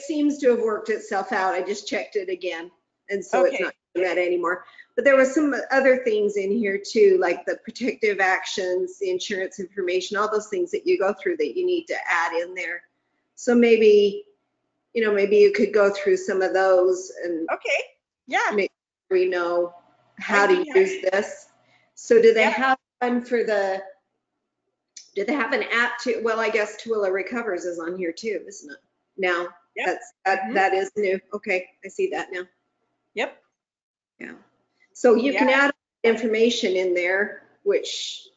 seems to have worked itself out. I just checked it again, and so it's not doing that anymore. But there was some other things in here too, like the protective actions, the insurance information, all those things that you go through that you need to add in there. So maybe you could go through some of those and make sure we know how to use this. So do they have one for the? Do they have an app too? Well, I guess Tooele Recovers is on here too, isn't it? Now that is new. Okay, I see that now. Yep. Yeah. So you can add information in there, which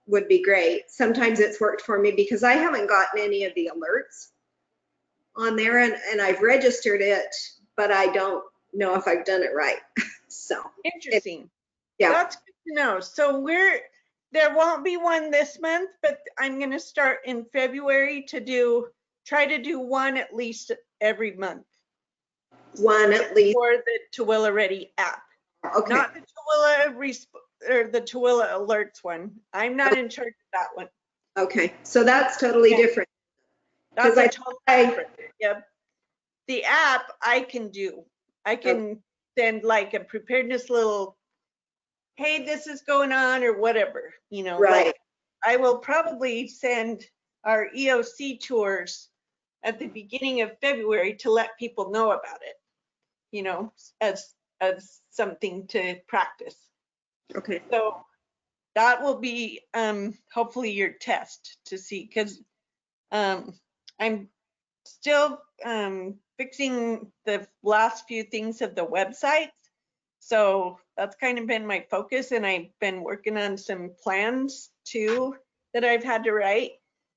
would be great. Sometimes it's worked for me because I haven't gotten any of the alerts on there, and I've registered it, but I don't know if I've done it right. So interesting. That's good to know. So there won't be one this month, but I'm going to start in February to try to do one at least every month. One at least. For the Tooele Ready app. Okay. Not the Tooele Alerts one. I'm not in charge of that one. Okay, so that's totally different. That's totally different. Yep. The app I can do. I can send like a preparedness little, hey, this is going on or whatever, Right. Like I will probably send our EOC tours at the beginning of February to let people know about it, as something to practice. Okay. So that will be hopefully your test to see, because I'm still fixing the last few things of the website. So that's kind of been my focus, and I've been working on some plans too that I've had to write.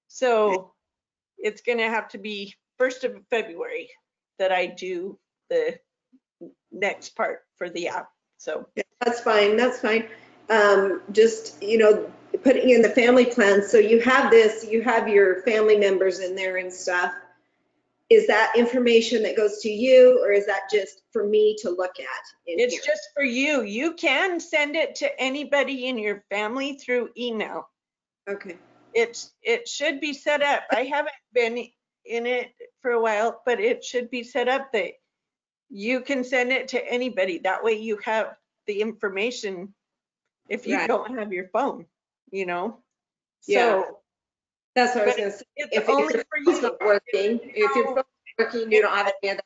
So it's going to have to be 1st of February that I do the next part for the app. So that's fine. That's fine. Just, putting in the family plan. So you have your family members in there and stuff. Is that information that goes to you, or is that just for me to look at? It's just for you. You can send it to anybody in your family through email. Okay. It should be set up. I haven't been in it for a while, but it should be set up that you can send it to anybody. That way you have the information if you don't have your phone, you know? Yeah. So That's what I was but going to say. it's If only your for phone's you. not working, if your phone's working, you don't have any of that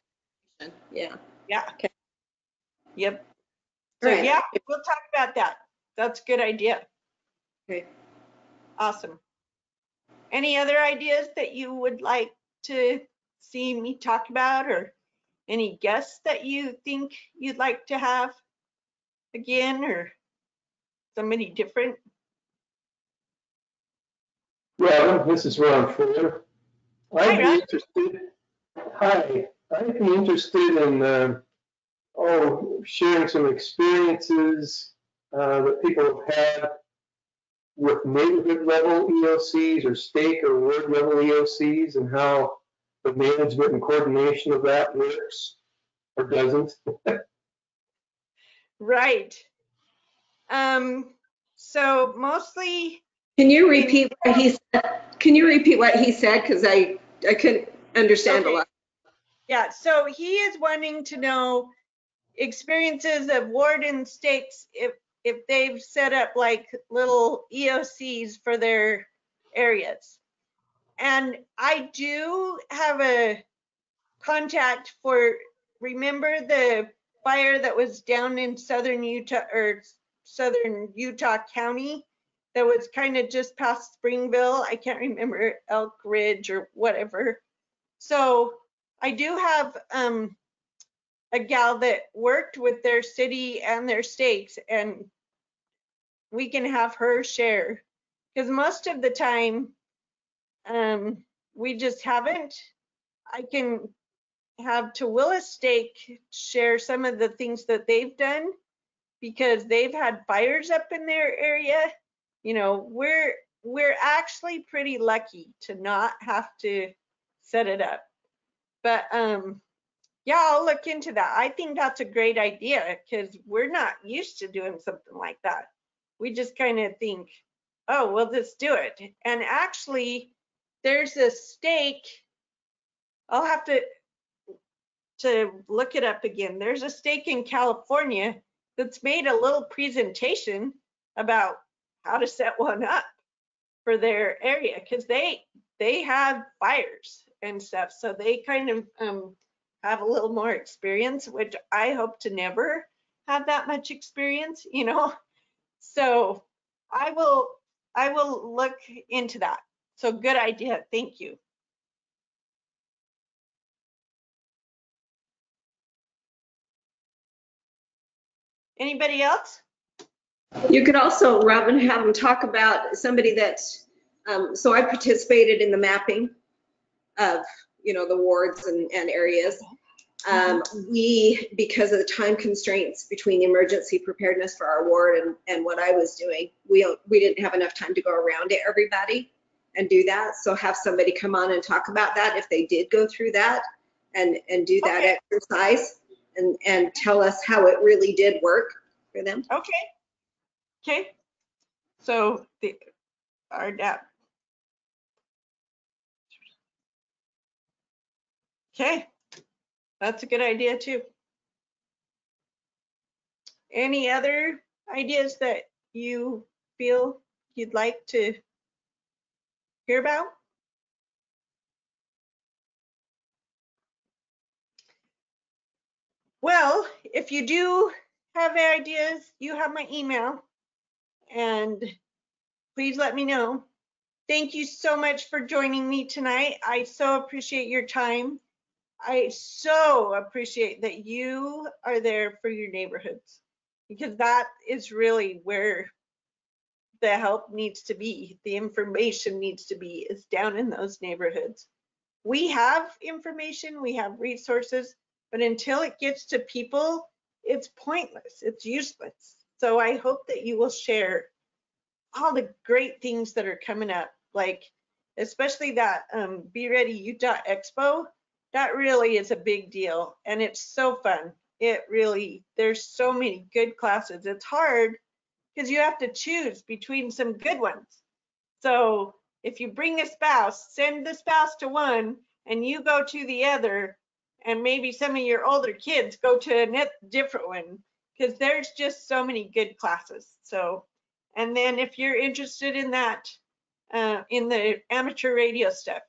information. Yeah. Yeah. Okay. Yep. All So right. yeah, we'll talk about that. That's a good idea. Okay. Awesome. Any other ideas that you would like to see me talk about, or any guests that you think you'd like to have again, or somebody different? Robin, this is Ron Fuller. Hi, I'd be Ron. interested. Hi, I'd be interested in sharing some experiences that people have had with neighborhood level EOCs or state or ward level EOCs and how the management and coordination of that works or doesn't. Right. So mostly. Can you repeat what he said? Can you repeat what he said? Because I couldn't understand a lot. Yeah, so he is wanting to know experiences of ward and states if they've set up like little EOCs for their areas. And I do have a contact for, remember the fire that was down in southern Utah County that was kind of just past Springville? I can't remember, Elk Ridge or whatever. So I do have a gal that worked with their city and their states, and we can have her share, because most of the time we just haven't. I can have Tooele Stake share some of the things that they've done, because they've had fires up in their area. You know, we're actually pretty lucky to not have to set it up. But yeah, I'll look into that. I think that's a great idea, because we're not used to doing something like that. We just kind of think, oh, we'll just do it. And actually, there's a stake. I'll have to look it up again. There's a stake in California that's made a little presentation about how to set one up for their area, because they have fires and stuff, so they kind of have a little more experience, which I hope to never have that much experience, you know. So I will look into that. So good idea. Thank you. Anybody else? You could also, Robin, have them talk about somebody that's, so I participated in the mapping of, the wards and areas. We, because of the time constraints between the emergency preparedness for our ward and what I was doing, we didn't have enough time to go around to everybody and do that. So have somebody come on and talk about that if they did go through that and do that exercise and tell us how it really did work for them. Okay. So our DAP. Okay. That's a good idea too. Any other ideas that you feel you'd like to hear about? Well, if you do have ideas, you have my email, and please let me know. Thank you so much for joining me tonight. I so appreciate your time. I so appreciate that you are there for your neighborhoods, because that is really where the help needs to be, the information needs to be, is down in those neighborhoods. We have information, we have resources, but until it gets to people, it's pointless, it's useless. So I hope that you will share all the great things that are coming up, like especially that Be Ready Utah Expo. That really is a big deal, and it's so fun. It really, there's so many good classes. It's hard because you have to choose between some good ones. So if you bring a spouse, send the spouse to one and you go to the other, and maybe some of your older kids go to a different one, because there's just so many good classes. So, and then if you're interested in that, in the amateur radio stuff,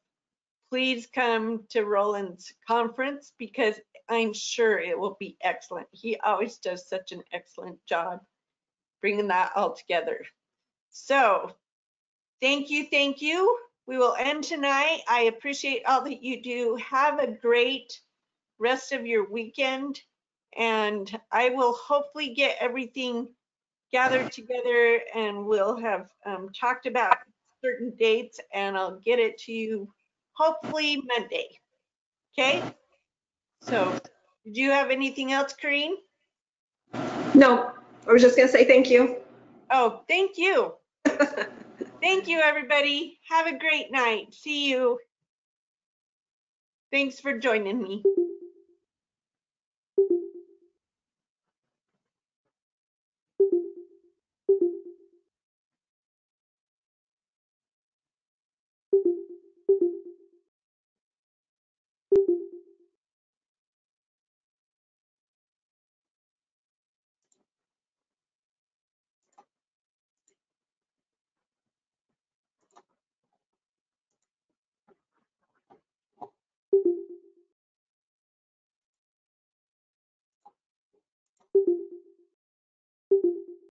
please come to Roland's conference, because I'm sure it will be excellent. He always does such an excellent job bringing that all together. So thank you, thank you. We will end tonight. I appreciate all that you do. Have a great rest of your weekend, and I will hopefully get everything gathered together, and we'll have talked about certain dates, and I'll get it to you hopefully Monday. Okay? So, did you have anything else, Corrine? No, I was just gonna say thank you. Oh, thank you. Thank you, everybody. Have a great night. See you. Thanks for joining me.